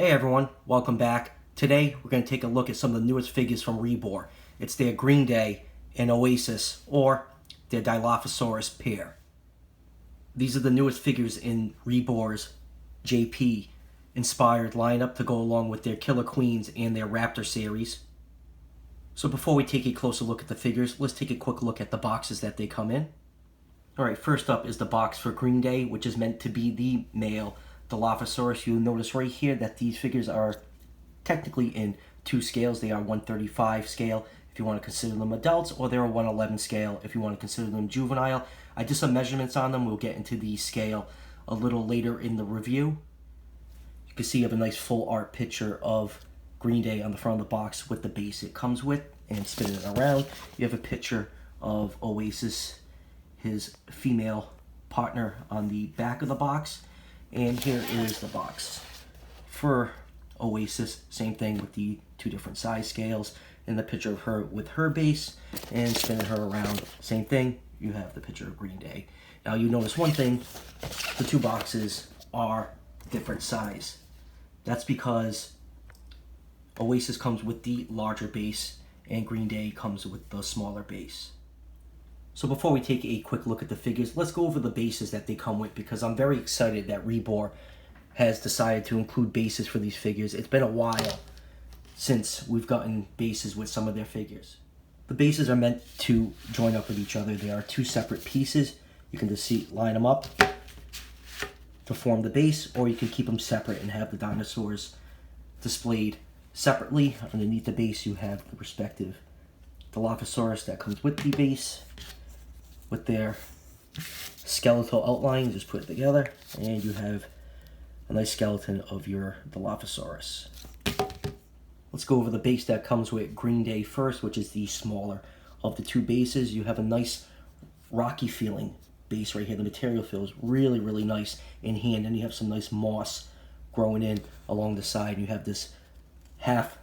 Hey everyone, welcome back. Today we're going to take a look at some of the newest figures from Rebor. It's their Green Day and Oasis, or their Dilophosaurus pair. These are the newest figures in Rebor's JP inspired lineup to go along with their Killer Queens and their Raptor series. So before we take a closer look at the figures, let's take a quick look at the boxes that they come in. Alright, first up is the box for Green Day, which is meant to be the male Dilophosaurus. You'll notice right here that these figures are technically in two scales. They are 135 scale if you want to consider them adults, or they're a 111 scale if you want to consider them juvenile. I did some measurements on them. We'll get into the scale a little later in the review. You can see you have a nice full art picture of Green Day on the front of the box with the base it comes with, and spinning it around you have a picture of Oasis, his female partner, on the back of the box. And here is the box for Oasis. Same thing with the two different size scales, and the picture of her with her base, and spinning her around. Same thing, you have the picture of Green Day. Now you notice one thing, the two boxes are different size. That's because Oasis comes with the larger base and Green Day comes with the smaller base. So before we take a quick look at the figures, let's go over the bases that they come with, because I'm very excited that Rebor has decided to include bases for these figures. It's been a while since we've gotten bases with some of their figures. The bases are meant to join up with each other. They are two separate pieces. You can just line them up to form the base, or you can keep them separate and have the dinosaurs displayed separately. Underneath the base you have the respective Dilophosaurus that comes with the base with their skeletal outline. Just put it together and you have a nice skeleton of your Dilophosaurus. Let's go over the base that comes with Green Day first, which is the smaller of the two bases. You have a nice rocky feeling base right here. The material feels really, really nice in hand, and you have some nice moss growing in along the side. You have this half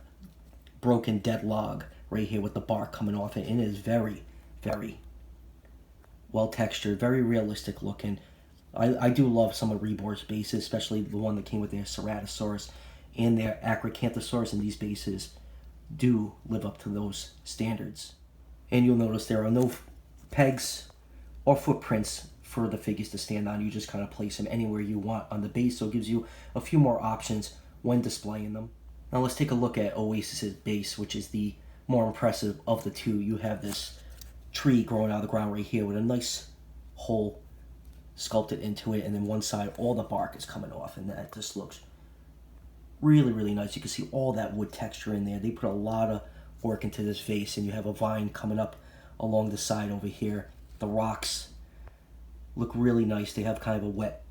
broken dead log right here with the bark coming off it, and it is very, very well textured, very realistic looking. I do love some of Rebor's bases, especially the one that came with their Ceratosaurus and their Acrocanthosaurus, and these bases do live up to those standards. And you'll notice there are no pegs or footprints for the figures to stand on. You just kind of place them anywhere you want on the base, so it gives you a few more options when displaying them. Now let's take a look at Oasis's base, which is the more impressive of the two. You have this tree growing out of the ground right here with a nice hole sculpted into it, and then one side all the bark is coming off, and that just looks really, really nice. You can see all that wood texture in there. They put a lot of work into this vase, and you have a vine coming up along the side over here. The rocks look really nice. They have kind of a wet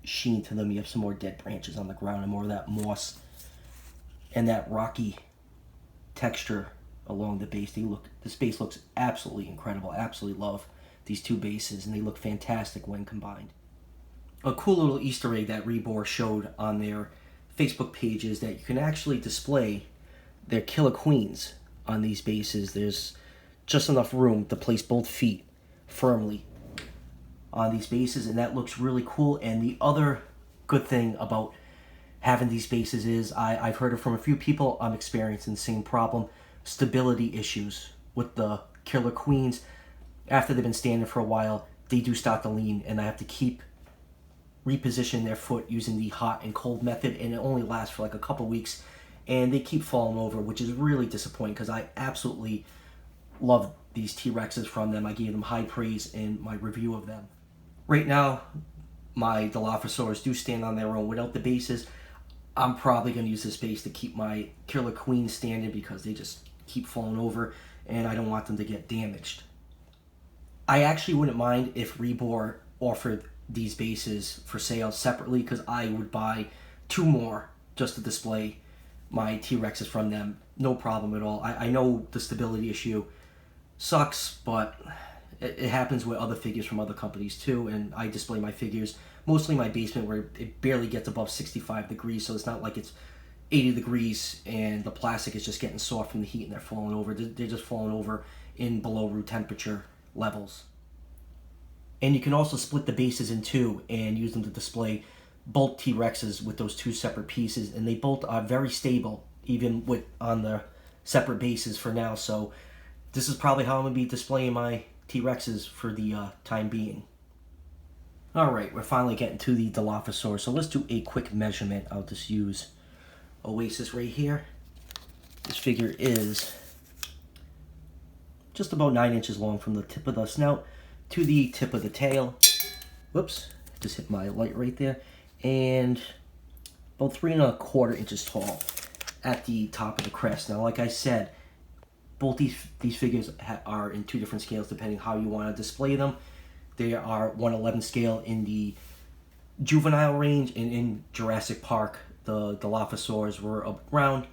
sheen to them. You have some more dead branches on the ground and more of that moss and that rocky texture along the base. This base looks absolutely incredible. I absolutely love these two bases, and they look fantastic when combined. A cool little Easter egg that Rebor showed on their Facebook page is that you can actually display their Killer Queens on these bases. There's just enough room to place both feet firmly on these bases, and that looks really cool. And the other good thing about having these bases is I've heard it from a few people. I'm experiencing the same problem. Stability issues with the Killer Queens. After they've been standing for a while, they do start to lean, and I have to keep repositioning their foot using the hot and cold method, and it only lasts for like a couple weeks, and they keep falling over, which is really disappointing because I absolutely love these T-Rexes from them. I gave them high praise in my review of them. Right now, my Dilophosaurus do stand on their own without the bases. I'm probably going to use this base to keep my Killer Queen standing because they just keep falling over, and I don't want them to get damaged. I actually wouldn't mind if Rebor offered these bases for sale separately, because I would buy two more just to display my T-Rexes from them. No problem at all. I know the stability issue sucks, but it happens with other figures from other companies too, and I display my figures mostly in my basement where it barely gets above 65 degrees, so it's not like it's 80 degrees and the plastic is just getting soft from the heat and they're falling over. They're just falling over in below room temperature levels. And you can also split the bases in two and use them to display both T-Rexes with those two separate pieces, and they both are very stable, even with on the separate bases for now. So this is probably how I'm going to be displaying my T-Rexes for the time being. Alright, we're finally getting to the Dilophosaurus, so let's do a quick measurement. I'll just use Oasis right here. This figure is just about 9 inches long from the tip of the snout to the tip of the tail. Whoops, just hit my light right there. And about 3 1/4 inches tall at the top of the crest. Now, like I said, both these figures are in 2 different scales depending how you want to display them. They are 1/11 scale in the juvenile range, and in Jurassic Park, the Dilophosaurs were around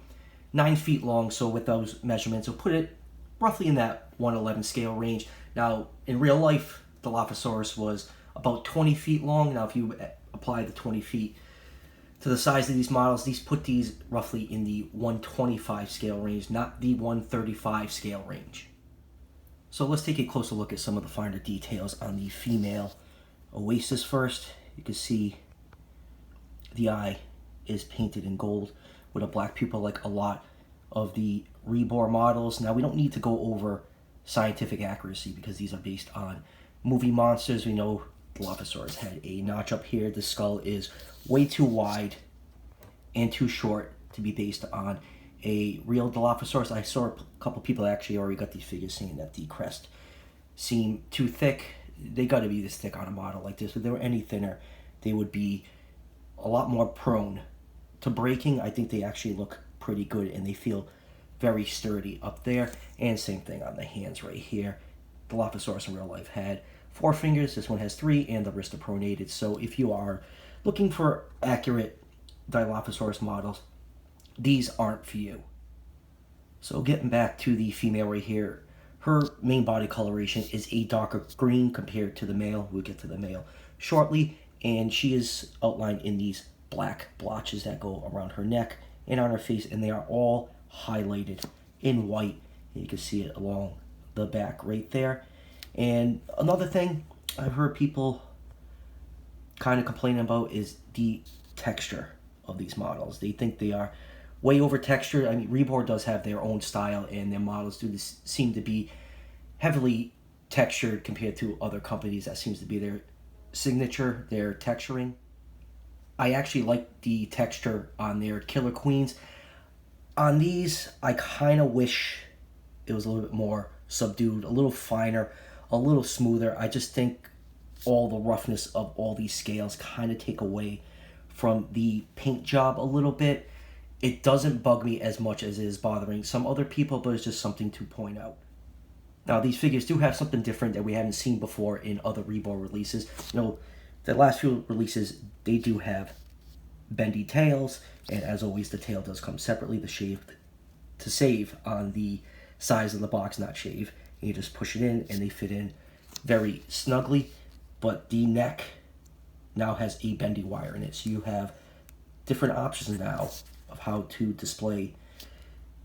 9 feet long. So with those measurements, we'll put it roughly in that 1/11 scale range. Now, in real life, Dilophosaurus was about 20 feet long. Now, if you apply the 20 feet to the size of these models, put these roughly in the 125 scale range, not the 135 scale range. So let's take a closer look at some of the finer details on the female Oasis first. You can see the eye is painted in gold with a black pupil like a lot of the Rebor models. Now, we don't need to go over scientific accuracy because these are based on movie monsters. We know Dilophosaurus had a notch up here. The skull is way too wide and too short to be based on a real Dilophosaurus. I saw a couple people actually already got these figures saying that the crest seemed too thick. They got to be this thick on a model like this. If they were any thinner, they would be a lot more prone to breaking. I think they actually look pretty good and they feel very sturdy up there. And same thing on the hands right here. Dilophosaurus in real life had 4 fingers. This one has 3, and the wrists are pronated. So if you are looking for accurate Dilophosaurus models, these aren't for you. So getting back to the female right here, her main body coloration is a darker green compared to the male. We'll get to the male shortly. And she is outlined in these black blotches that go around her neck and on her face, and they are all highlighted in white. And you can see it along the back right there. And another thing I've heard people kind of complaining about is the texture of these models. They think they are way over textured. I mean, Rebor does have their own style, and their models do seem to be heavily textured compared to other companies. That seems to be their signature, their texturing. I actually like the texture on their Killer Queens. On these, I kind of wish it was a little bit more subdued, a little finer, a little smoother. I just think all the roughness of all these scales kind of take away from the paint job a little bit. It doesn't bug me as much as it is bothering some other people, but it's just something to point out. Now, these figures do have something different that we haven't seen before in other Rebor releases. You know, the last few releases, they do have bendy tails, and as always, the tail does come separately. To save on the size of the box, not shave. And you just push it in, and they fit in very snugly. But the neck now has a bendy wire in it, so you have different options now of how to display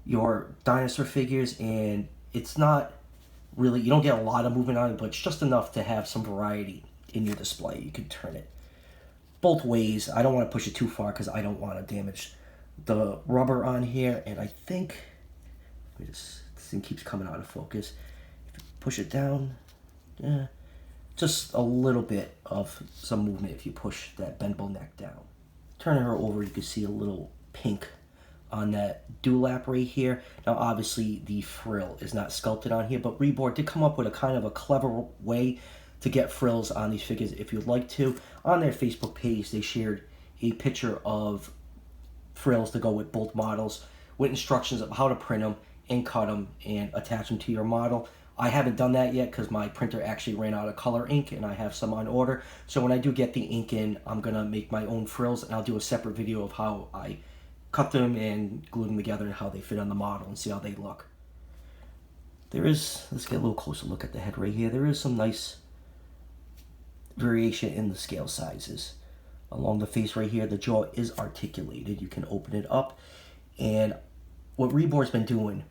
your dinosaur figures, and it's not really, you don't get a lot of movement on it, but it's just enough to have some variety in your display. You can turn it both ways. I don't want to push it too far because I don't want to damage the rubber on here. And I think, this thing keeps coming out of focus. If you push it down, yeah, just a little bit of some movement if you push that bendable neck down. Turning her over, you can see a little pink on that dewlap right here. Now, obviously, the frill is not sculpted on here, but Rebor did come up with a kind of a clever way to get frills on these figures if you'd like to. On their Facebook page, they shared a picture of frills to go with both models with instructions of how to print them and cut them and attach them to your model. I haven't done that yet because my printer actually ran out of color ink and I have some on order. So when I do get the ink in, I'm going to make my own frills, and I'll do a separate video of how I cut them and glue them together and how they fit on the model and see how they look. Let's get a little closer look at the head right here. There is some nice variation in the scale sizes. Along the face right here, the jaw is articulated. You can open it up. And what Rebor's been doing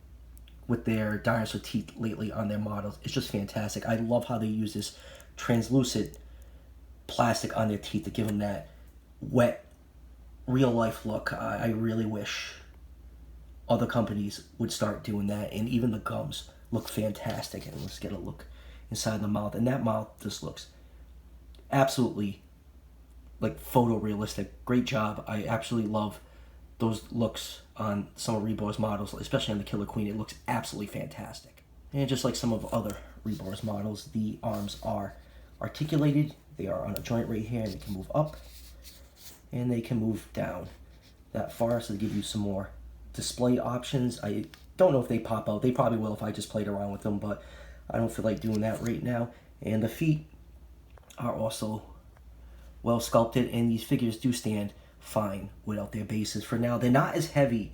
with their dinosaur teeth lately on their models is just fantastic. I love how they use this translucent plastic on their teeth to give them that wet, real life look. I really wish other companies would start doing that, and even the gums look fantastic. And let's get a look inside the mouth, and that mouth just looks absolutely like photorealistic. Great job. I absolutely love those looks on some of Rebor's models, especially on the Killer Queen. It looks absolutely fantastic. And just like some of other Rebor's models, the arms are articulated. They are on a joint right here, and they can move up and they can move down that far, so they give you some more display options. I don't know if they pop out. They probably will if I just played around with them, but I don't feel like doing that right now. And the feet are also well sculpted, and these figures do stand fine without their bases for now. They're not as heavy,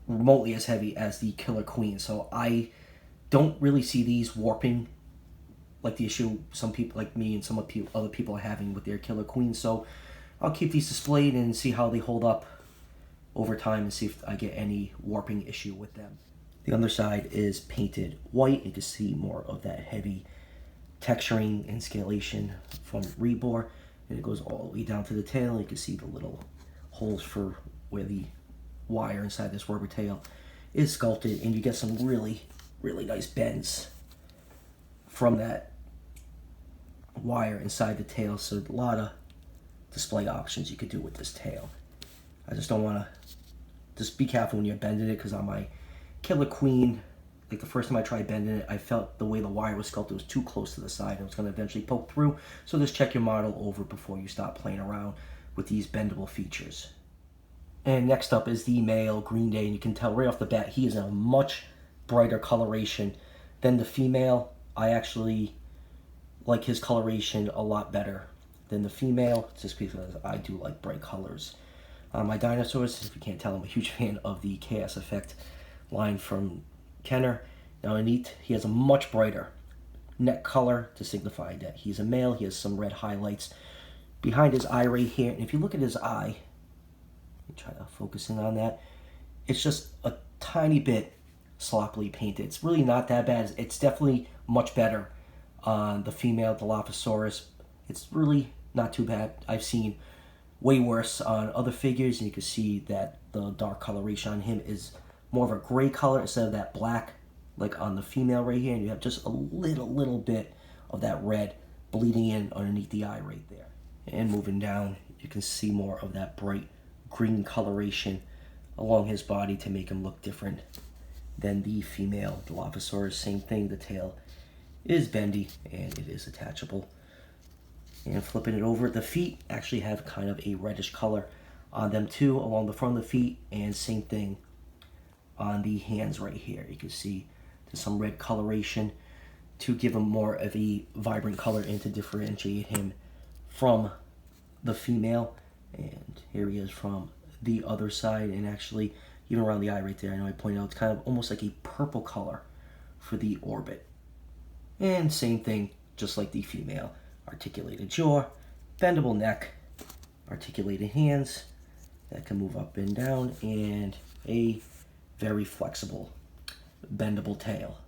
remotely as heavy as the Killer Queen, so I don't really see these warping like the issue some people like me and some other people are having with their Killer Queen. So I'll keep these displayed and see how they hold up over time and see if I get any warping issue with them. The underside is painted white. You can see more of that heavy texturing and scalation from Rebor. And it goes all the way down to the tail. You can see the little holes for where the wire inside this rubber tail is sculpted, and you get some really, really nice bends from that wire inside the tail. So a lot of display options you could do with this tail. I just don't want to, just be careful when you're bending it, because on my Killer Queen, like the first time I tried bending it, I felt the way the wire was sculpted was too close to the side and it was going to eventually poke through. So just check your model over before you start playing around with these bendable features. And next up is the male Green Day, and you can tell right off the bat he is in a much brighter coloration than the female. I actually like his coloration a lot better than the female, just because I do like bright colors. My dinosaurs, if you can't tell, I'm a huge fan of the Chaos Effect line from Kenner. Now underneath, he has a much brighter neck color to signify that he's a male. He has some red highlights behind his eye right here. And if you look at his eye, let me try to focus in on that. It's just a tiny bit sloppily painted. It's really not that bad. It's definitely much better on the female Dilophosaurus. It's really not too bad. I've seen way worse on other figures, and you can see that the dark coloration on him is more of a gray color instead of that black like on the female right here, and you have just a little bit of that red bleeding in underneath the eye right there. And moving down, you can see more of that bright green coloration along his body to make him look different than the female Dilophosaurus. Same thing, the tail is bendy and it is attachable. And flipping it over, the feet actually have kind of a reddish color on them too, along the front of the feet, and same thing on the hands right here. You can see there's some red coloration to give him more of a vibrant color and to differentiate him from the female. And here he is from the other side, and actually even around the eye right there, I know I pointed out, it's kind of almost like a purple color for the orbit. And same thing, just like the female. Articulated jaw, bendable neck, articulated hands that can move up and down, and a very flexible, bendable tail.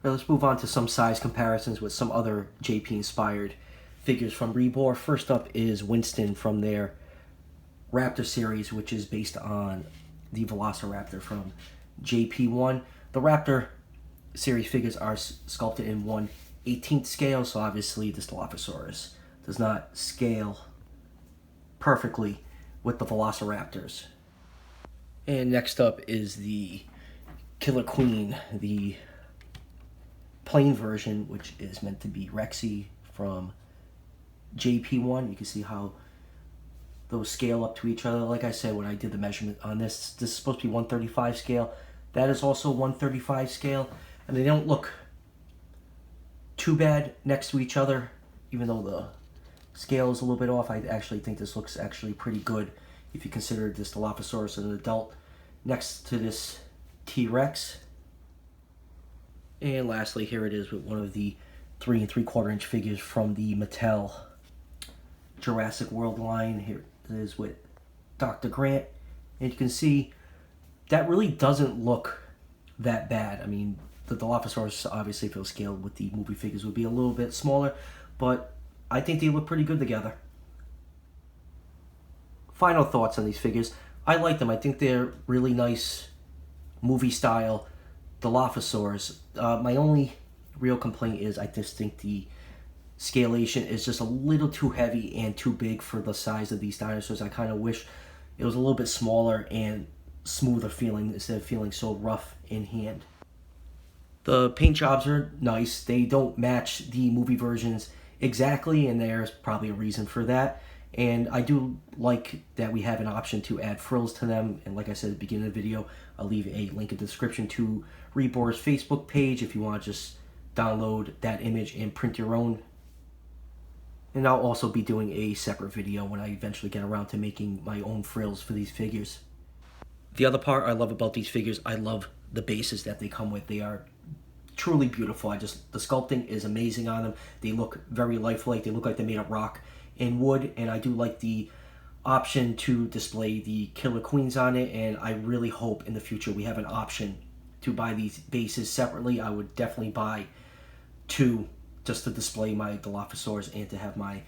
Now let's move on to some size comparisons with some other JP-inspired figures from Rebor. First up is Winston from their Raptor series, which is based on the Velociraptor from JP1. The Raptor series figures are sculpted in 1/18 scale, so obviously this Dilophosaurus does not scale perfectly with the Velociraptors. And next up is the Killer Queen, the plain version, which is meant to be Rexy from JP1. You can see how those scale up to each other. Like I said, when I did the measurement on this is supposed to be 135 scale. That is also 135 scale, and they don't look too bad next to each other, even though the scale is a little bit off. I actually think this looks actually pretty good if you consider this Dilophosaurus an adult next to this T-Rex. And lastly, here it is with one of the 3 3/4 inch figures from the Mattel Jurassic World line. Here it is with Dr. Grant, and you can see that really doesn't look that bad. I mean, the Dilophosaurus, obviously, if it was scaled with the movie figures, would be a little bit smaller, but I think they look pretty good together. final thoughts on these figures. I like them. I think they're really nice movie style Dilophosaurs. My only real complaint is I just think the scalation is just a little too heavy and too big for the size of these dinosaurs. I kind of wish it was a little bit smaller and smoother feeling instead of feeling so rough in hand. The paint jobs are nice. They don't match the movie versions exactly, and there's probably a reason for that. And I do like that we have an option to add frills to them. And like I said at the beginning of the video, I'll leave a link in the description to Rebor's Facebook page if you want to just download that image and print your own. And I'll also be doing a separate video when I eventually get around to making my own frills for these figures. The other part I love about these figures, I love the bases that they come with. They are truly beautiful. The sculpting is amazing on them. They look very lifelike. They look like they're made of rock and wood, and I do like the option to display the killer queens on it, and I really hope in the future we have an option to buy these bases separately. I would definitely buy 2 just to display my Dilophosaurus and to have my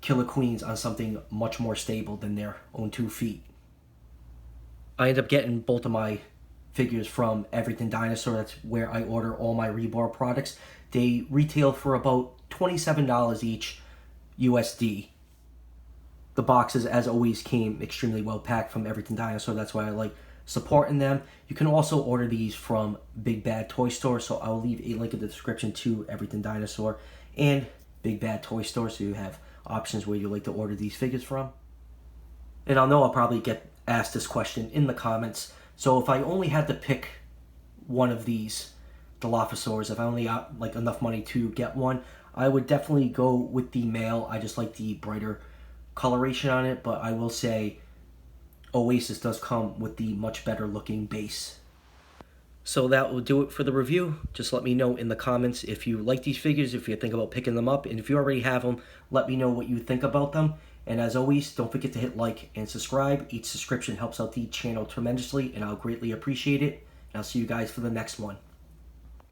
killer queens on something much more stable than their own 2 feet. I end up getting both of my figures from Everything Dinosaur. That's where I order all my Rebor products. They retail for about $27 each USD. The boxes, as always, came extremely well packed from Everything Dinosaur. That's why I like supporting them. You can also order these from Big Bad Toy Store, so I'll leave a link in the description to Everything Dinosaur and Big Bad Toy Store, so you have options where you like to order these figures from. And I know I'll probably get asked this question in the comments. So if I only had to pick one of these Dilophosaurs, if I only got like enough money to get one, I would definitely go with the male. I just like the brighter coloration on it, but I will say Oasis does come with the much better looking base. So that will do it for the review. Just let me know in the comments if you like these figures, if you think about picking them up, and if you already have them, let me know what you think about them. And as always, don't forget to hit like and subscribe. Each subscription helps out the channel tremendously, and I'll greatly appreciate it. And I'll see you guys for the next one.